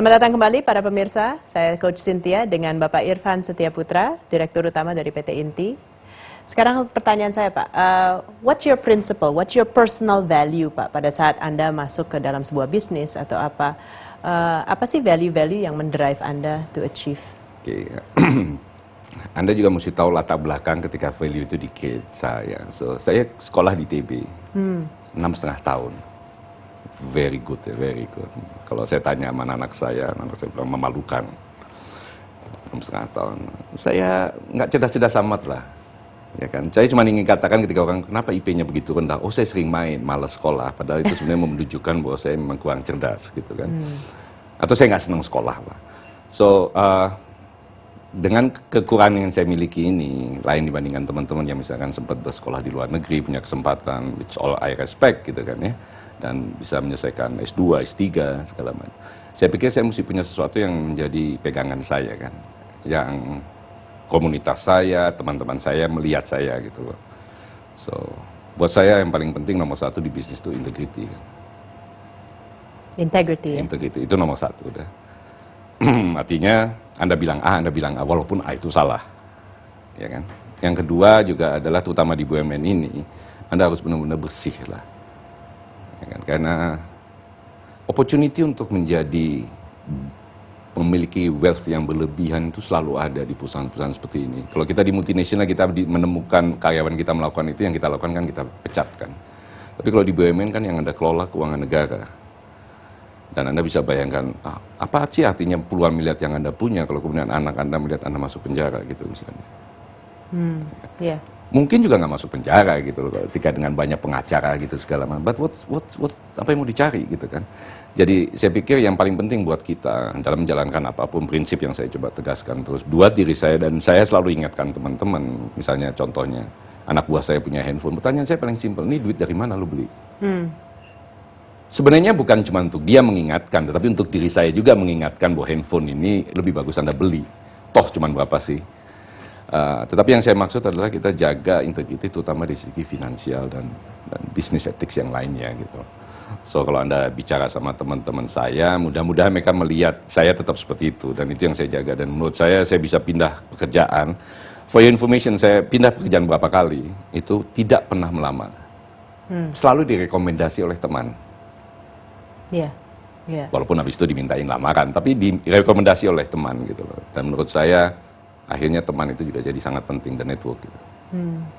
Selamat datang kembali para pemirsa, saya Coach Cynthia dengan Bapak Irfan Setiaputra, Direktur Utama dari PT Inti. Sekarang pertanyaan saya Pak, what's your principle, what's your personal value Pak pada saat Anda masuk ke dalam sebuah bisnis atau apa? Apa sih value-value yang mendrive Anda to achieve? Oke. Anda juga mesti tahu latar belakang ketika value itu dikit saya. So, saya sekolah di TB, 6,5 tahun. Very good, very good. Kalau saya tanya sama anak saya bilang memalukan. 6,5 tahun. Saya nggak cerdas-cerdas amat lah. Ya kan? Saya cuma ingin katakan ketika orang, kenapa IP-nya begitu rendah? Oh, saya sering main, malas sekolah. Padahal itu sebenarnya menunjukkan bahwa saya memang kurang cerdas gitu kan. Atau saya nggak senang sekolah lah. So, dengan kekurangan yang saya miliki ini, lain dibandingkan teman-teman yang misalkan sempat bersekolah di luar negeri, punya kesempatan, which all I respect gitu kan ya, dan bisa menyelesaikan S2, S3, segala macam. Saya pikir saya mesti punya sesuatu yang menjadi pegangan saya kan, yang komunitas saya, teman-teman saya melihat saya gitu loh. So, buat saya yang paling penting nomor satu di bisnis itu integrity kan. Integrity ya? Integrity itu nomor satu udah. Artinya Anda bilang A, Anda bilang A, walaupun A itu salah, ya kan. Yang kedua juga adalah terutama di BUMN ini, Anda harus benar-benar bersih lah, ya kan? Karena opportunity untuk menjadi memiliki wealth yang berlebihan itu selalu ada di perusahaan-perusahaan seperti ini. Kalau kita di multinasional kita menemukan karyawan kita melakukan itu, yang kita lakukan kan kita pecat kan. Tapi kalau di BUMN kan yang Anda kelola keuangan negara. Dan Anda bisa bayangkan, apa sih artinya puluhan miliar yang Anda punya kalau kemudian anak Anda melihat Anda masuk penjara gitu misalnya. Yeah. Mungkin juga nggak masuk penjara gitu loh, ketika dengan banyak pengacara gitu segala macam. But what, apa yang mau dicari gitu kan. Jadi saya pikir yang paling penting buat kita dalam menjalankan apapun prinsip yang saya coba tegaskan terus buat diri saya, dan saya selalu ingatkan teman-teman, misalnya contohnya anak buah saya punya handphone, pertanyaan saya paling simpel, ini duit dari mana lo beli? Sebenarnya bukan cuma untuk dia mengingatkan, tetapi untuk diri saya juga mengingatkan bahwa handphone ini lebih bagus Anda beli. Toh cuma berapa sih? Tetapi yang saya maksud adalah kita jaga integriti terutama di segi finansial dan bisnis ethics yang lainnya gitu. So kalau Anda bicara sama teman-teman saya, mudah-mudahan mereka melihat saya tetap seperti itu, dan itu yang saya jaga. Dan menurut saya bisa pindah pekerjaan. For your information, saya pindah pekerjaan berapa kali, itu tidak pernah melamar. Selalu direkomendasi oleh teman. Yeah. Yeah. Walaupun habis itu dimintain lamaran, tapi direkomendasi oleh teman gitu loh. Dan menurut saya akhirnya teman itu juga jadi sangat penting, dan network gitu.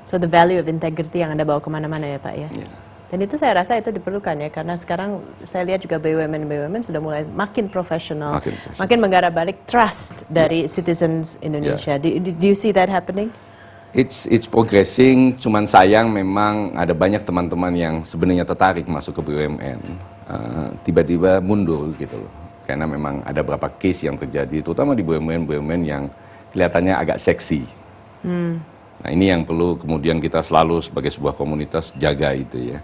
So the value of integrity yang Anda bawa kemana-mana ya Pak ya? Yeah. Dan itu saya rasa itu diperlukan ya, karena sekarang saya lihat juga BUMN sudah mulai makin profesional, makin menggara balik trust dari citizens Indonesia. Do you see that happening? It's progressing, cuman sayang memang ada banyak teman-teman yang sebenarnya tertarik masuk ke BUMN, tiba-tiba mundur gitu loh. Karena memang ada beberapa case yang terjadi, terutama di BUMN yang kelihatannya agak seksi. Nah ini yang perlu kemudian kita selalu sebagai sebuah komunitas jaga itu ya.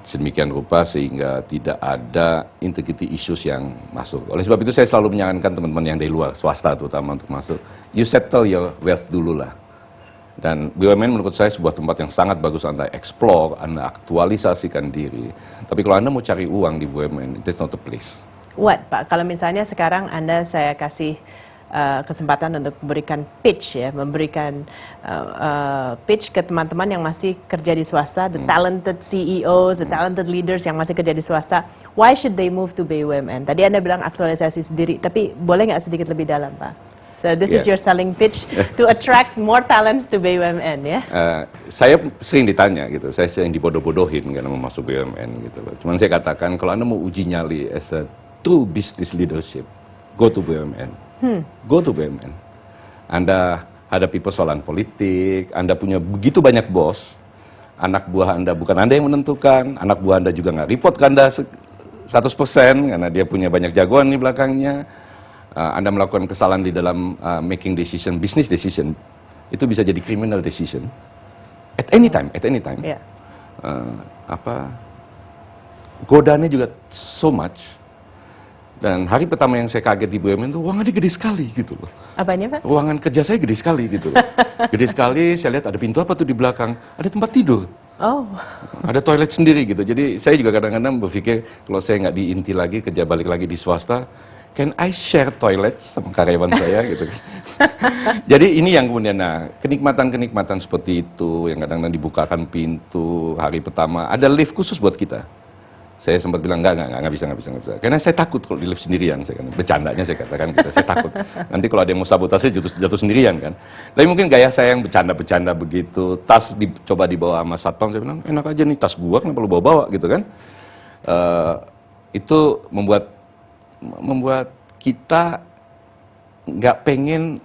Sedemikian rupa sehingga tidak ada integrity issues yang masuk. Oleh sebab itu saya selalu menyarankan teman-teman yang dari luar, swasta terutama untuk masuk, you settle your wealth dulu lah. Dan BUMN menurut saya sebuah tempat yang sangat bagus Anda explore, Anda aktualisasikan diri. Tapi kalau Anda mau cari uang di BUMN, it's not the place. What Pak, kalau misalnya sekarang saya kasih kesempatan untuk memberikan pitch ya, memberikan pitch ke teman-teman yang masih kerja di swasta, the talented CEOs, the talented leaders yang masih kerja di swasta, why should they move to BUMN? Tadi Anda bilang aktualisasi sendiri, tapi boleh nggak sedikit lebih dalam Pak? So this is your selling pitch to attract more talents to BUMN ya? Saya sering ditanya gitu, saya sering dibodoh-bodohin karena mau masuk BUMN gitu loh. Cuman saya katakan kalau Anda mau uji nyali as a true business leadership, go to BUMN. Go to BUMN. Anda hadapi persoalan politik, Anda punya begitu banyak bos, anak buah Anda bukan Anda yang menentukan, anak buah Anda juga nggak report ke Anda 100% karena dia punya banyak jagoan di belakangnya. Anda melakukan kesalahan di dalam making decision, business decision, itu bisa jadi criminal decision. At any time. Yeah. Godaannya juga so much. Dan hari pertama yang saya kaget di BUMN itu ruangannya gede sekali gitu loh. Apanya Pak? Ruangan kerja saya gede sekali gitu loh. Gede sekali, saya lihat ada pintu apa tuh di belakang, ada tempat tidur. Oh. Ada toilet sendiri gitu. Jadi saya juga kadang-kadang berpikir kalau saya nggak di Inti lagi, kerja balik lagi di swasta, can I share toilet sama karyawan saya gitu. Jadi ini yang kemudian, nah, kenikmatan-kenikmatan seperti itu yang kadang-kadang dibukakan pintu hari pertama, ada lift khusus buat kita. Saya sempat bilang nggak bisa. Karena saya takut kalau di lift sendirian, saya kan bercandanya saya katakan gitu, saya takut nanti kalau ada yang mau sabotase jatuh sendirian kan. Tapi mungkin gaya saya yang bercanda begitu, tas coba dibawa sama satpam, saya bilang enak aja nih tas gua kenapa lu bawa gitu kan. Itu membuat kita nggak pengen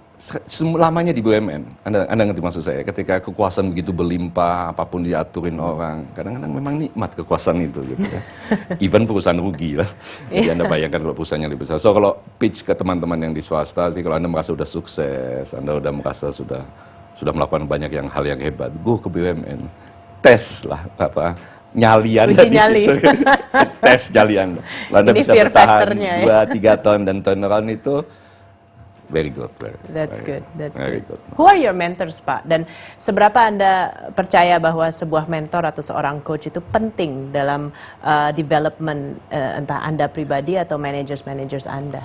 selamanya di BUMN. Anda ngerti maksud saya? Ketika kekuasaan begitu berlimpah, apapun diaturin orang, kadang-kadang memang nikmat kekuasaan itu gitu ya. Even perusahaan rugi lah. Jadi Anda bayangkan kalau perusahaannya lebih besar. So kalau pitch ke teman-teman yang di swasta sih, kalau Anda merasa sudah sukses, Anda udah merasa sudah melakukan banyak hal yang hebat, go ke BUMN, tes lah nyali Anda di situ. Tes nyali Anda. Lalu Anda bisa bertahan 2-3 tahun dan turnaround itu very good. That's good. Very good. Who are your mentors, Pak? Dan seberapa Anda percaya bahwa sebuah mentor atau seorang coach itu penting dalam development entah Anda pribadi atau managers Anda?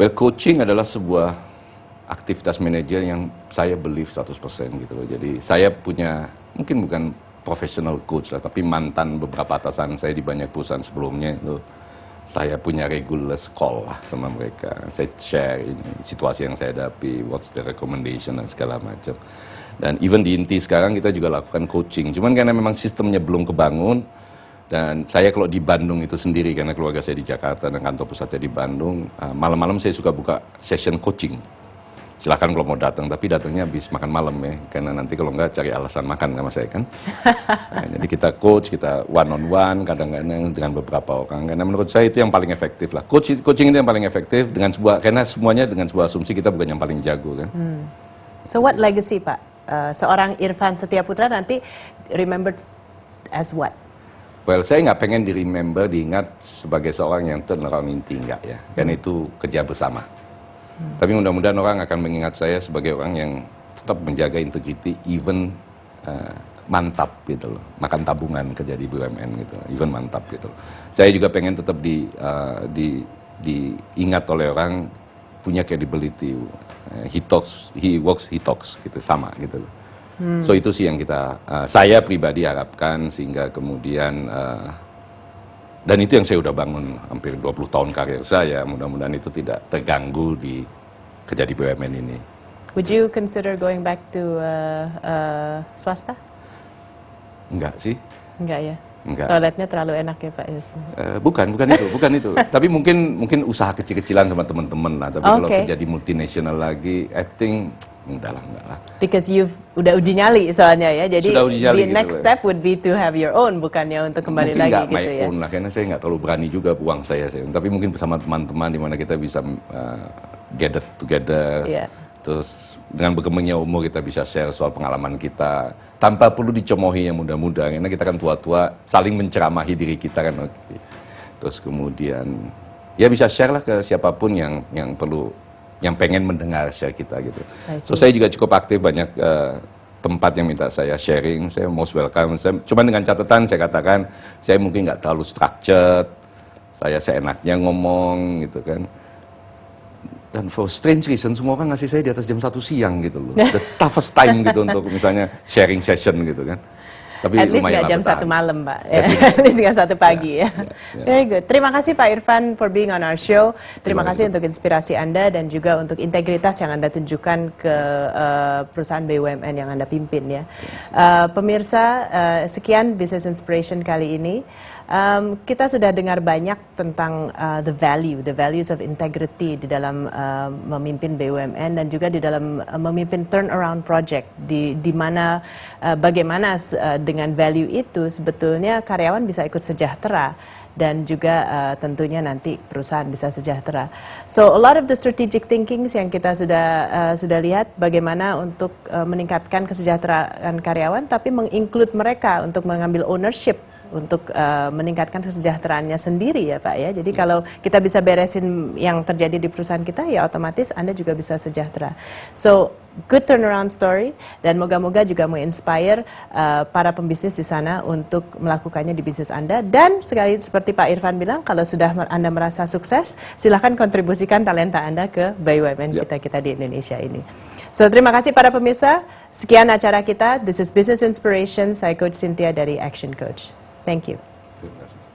Well, coaching adalah sebuah aktivitas manajer yang saya believe 100% gitu loh. Jadi saya punya, mungkin bukan professional coach lah, tapi mantan beberapa atasan saya di banyak perusahaan sebelumnya itu, saya punya regular call lah sama mereka. Saya share ini situasi yang saya hadapi, what's the recommendation dan segala macam. Dan even di Inti sekarang kita juga lakukan coaching. Cuman karena memang sistemnya belum kebangun, dan saya kalau di Bandung itu sendiri karena keluarga saya di Jakarta dan kantor pusatnya di Bandung, malam-malam saya suka buka session coaching. Silahkan kalau mau datang, tapi datangnya habis makan malam ya, karena nanti kalau enggak cari alasan makan sama saya kan. Nah, jadi kita coach, kita one on one, kadang-kadang dengan beberapa orang. Karena menurut saya itu yang paling efektif lah. Coaching itu yang paling efektif dengan karena semuanya dengan sebuah asumsi kita bukan yang paling jago kan. So what legacy Pak? Seorang Irfan Setiaputra nanti remembered as what? Well, saya nggak pengen diingat sebagai seorang yang turnaround Inti, enggak ya. Karena itu kerja bersama. Tapi mudah-mudahan orang akan mengingat saya sebagai orang yang tetap menjaga integriti, even mantap gitu loh. Makan tabungan kerja di BUMN gitu, even mantap gitu loh. Saya juga pengen tetap diingat oleh orang punya credibility. He walks, he talks gitu, sama gitu loh. So itu sih yang saya pribadi harapkan, sehingga kemudian dan itu yang saya udah bangun hampir 20 tahun karir saya. Mudah-mudahan itu tidak terganggu di kerja di BUMN ini. Would you consider going back to swasta? Enggak sih. Enggak ya? Enggak. Toiletnya terlalu enak ya Pak Yus? Bukan itu. Tapi mungkin usaha kecil-kecilan sama teman-teman lah. Tapi kalau kerja di multinational lagi, I think enggak lah. Because udah uji nyali soalnya ya, jadi the next gitu step would be to have your own, bukannya untuk kembali mungkin lagi gitu ya. Mungkin nggak my own lah, karena saya nggak terlalu berani juga uang saya. Tapi mungkin bersama teman-teman di mana kita bisa gather together. Yeah. Terus dengan berkembangnya umur kita bisa share soal pengalaman kita tanpa perlu dicemohi yang muda-muda, karena kita kan tua-tua saling menceramahi diri kita kan. Terus kemudian ya bisa share lah ke siapapun yang perlu, yang pengen mendengar share kita gitu. So saya juga cukup aktif, banyak tempat yang minta saya sharing, saya most welcome. Cuma dengan catatan saya katakan, saya mungkin nggak terlalu structured, saya seenaknya ngomong gitu kan. Dan for strange reason semua orang ngasih saya di atas jam 1 siang gitu loh. The toughest time gitu untuk misalnya sharing session gitu kan. Tapi at least nggak jam 1 malam Pak, at least nggak 1 pagi ya. Very good. Terima kasih Pak Irfan for being on our show. Terima kasih untuk inspirasi Anda dan juga untuk integritas yang Anda tunjukkan ke perusahaan BUMN yang Anda pimpin ya. Pemirsa, sekian Business Inspiration kali ini. Kita sudah dengar banyak tentang the values of integrity di dalam memimpin BUMN dan juga di dalam memimpin turnaround project, di mana bagaimana dengan value itu sebetulnya karyawan bisa ikut sejahtera dan juga tentunya nanti perusahaan bisa sejahtera. So a lot of the strategic thinkings yang kita sudah lihat bagaimana untuk meningkatkan kesejahteraan karyawan, tapi menginclude mereka untuk mengambil ownership untuk meningkatkan kesejahteraannya sendiri ya Pak ya. Jadi kalau kita bisa beresin yang terjadi di perusahaan kita, ya otomatis Anda juga bisa sejahtera. So good turnaround story, dan moga-moga juga menginspire para pembisnis di sana untuk melakukannya di bisnis Anda. Dan sekali seperti Pak Irfan bilang, kalau sudah Anda merasa sukses, silahkan kontribusikan talenta Anda ke BUMN kita di Indonesia ini. So terima kasih para pemirsa. Sekian acara kita. This is Business Inspiration. Saya Coach Cynthia dari Action Coach. Thank you. Terima kasih.